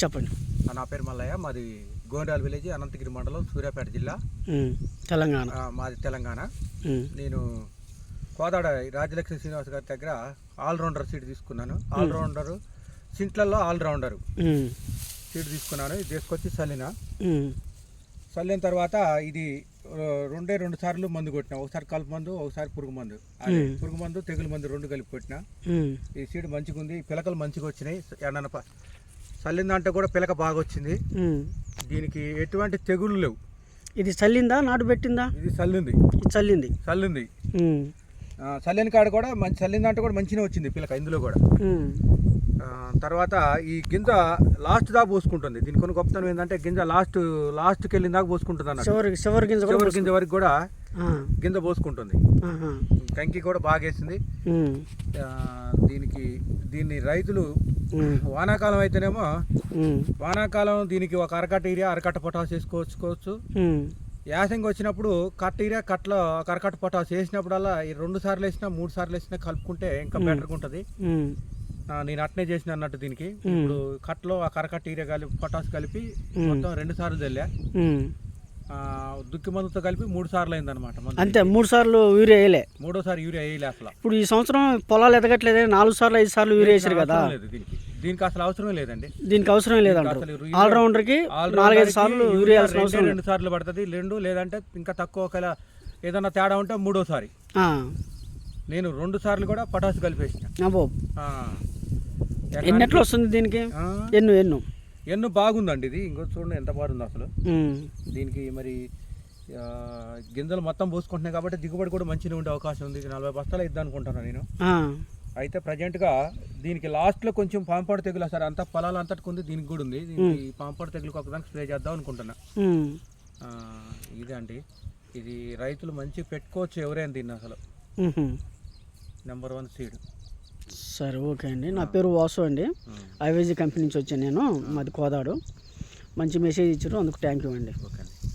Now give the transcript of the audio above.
చెప్పండి. నా పేరు మల్లయ్య. మాది గోండాల్ విలేజ్, అనంతగిరి మండలం, సూర్యాపేట జిల్లా, తెలంగాణ. మాది తెలంగాణ. నేను కోదాడ రాజలక్ష్మి శ్రీనివాస్ గారి దగ్గర ఆల్రౌండర్ సీడ్ తీసుకున్నాను. ఆల్రౌండరు సింట్లలో ఆల్రౌండరు సీడ్ తీసుకున్నాను. ఇది తీసుకొచ్చి చల్లిన తర్వాత ఇది రెండు సార్లు మందు కొట్టినా. ఒకసారి కలుపు మందు, ఒకసారి పురుగు మందు. పురుగు మందు, తెగులు మందు రెండు కలిపి కొట్టినా. ఈ సీడ్ మంచిగా ఉంది, పిలకలు మంచిగా వచ్చినాయి. చల్లిన దాంట్లో కూడా పిలక బాగా వచ్చింది. దీనికి ఎటువంటి తెగుళ్ళు లేవు. ఇది చల్లిందా, నాటు పెట్టిందా? ఇది చల్లింది. చల్లింది. చల్లిన కాడ కూడా మంచి, చల్లిన దాంట్లో కూడా మంచిగా వచ్చింది పిలక ఇందులో కూడా. తర్వాత ఈ గింజ లాస్ట్ దాకా పోసుకుంటుంది. దీని కొన్ని గొప్పతనం ఏంటంటే గింజ లాస్ట్కి వెళ్ళిన దాకా పోసుకుంటుంది అన్న. చివరి గింజ వరకు కూడా గింజ పోసుకుంటుంది. కంకి కూడా బాగా వేసింది. దీన్ని రైతులు వానాకాలం అయితేనేమో వానాకాలం దీనికి ఒక అరకట్ట యూరియా, అరకట్ట పొటాస్ వేసుకోవచ్చు. యాసంగి వచ్చినప్పుడు కట్ట యూరియా, కట్టలో ఒక అరకట్ట పొటాస్ వేసినప్పుడల్లా 2 సార్లు వేసినా 3 సార్లు వేసినా కలుపుకుంటే ఇంకా బెటర్గా ఉంటుంది. నేను అట్నే చేసిన అన్నట్టు. దీనికి ఇప్పుడు కట్టలో ఆ కరకట్ట యూరియా కలిపి పొటాస్ కలిపి మొత్తం 2 సార్లు చల్లా. దుక్కి మందుతో కలిపి 3 సార్లు అయిందనమాట. అంతే, 3 సార్లు యూరియా వేయలే. 3వ సారి యూరియా వేయలే అసలు. ఇప్పుడు ఈ సంవత్సరం పొలాలు ఎదగట్లేదు, 4 సార్లు 5 సార్లు యూరియా వేసారు కదా. దీనికి అసలు అవసరమే లేదండి. దీనికి అవసరం లేదంట. ఆల్రౌండర్ కి 4-5 సార్లు యూరియా అవసరం 2 సార్లు పడుతుంది. 2 లేదంటే ఇంకా తక్కువ, ఒకవేళ ఏదన్నా తేడా ఉంటే 3వ సారి. నేను 2 సార్లు కూడా పొటాస్ కలిపేసిన. ఎన్నెట్లు వస్తుంది దీనికి? ఎన్ను బాగుందండి. ఇది ఇంకో చూడండి ఎంత బాగుంది అసలు. దీనికి మరి గింజలు మొత్తం పోసుకుంటున్నాయి కాబట్టి దిగుబడి కూడా మంచిగా ఉండే అవకాశం ఉంది. 40 బస్తాలు ఇద్దాం అనుకుంటున్నాను నేను. అయితే ప్రజెంట్గా దీనికి లాస్ట్లో కొంచెం పాంపాడు తెగులు సార్, అంతా పొలాలు అంతటికి ఉంది, దీనికి కూడా ఉంది. దీనికి పాంపాడు తెగులుకి ఒకదానికి స్ప్రే చేద్దాం అనుకుంటున్నా. ఇదే అండి, ఇది రైతులు మంచిగా పెట్టుకోవచ్చు ఎవరైనా దీన్ని. అసలు నెంబర్ 1 సీడ్. సరే, ఓకే అండి. నా పేరు వాసు అండి. ఐవేజీ కంపెనీ నుంచి వచ్చాను నేను. మాది కోదాడు. మంచి మెసేజ్ ఇచ్చారు, అందుకు థ్యాంక్ యూ అండి. ఓకే.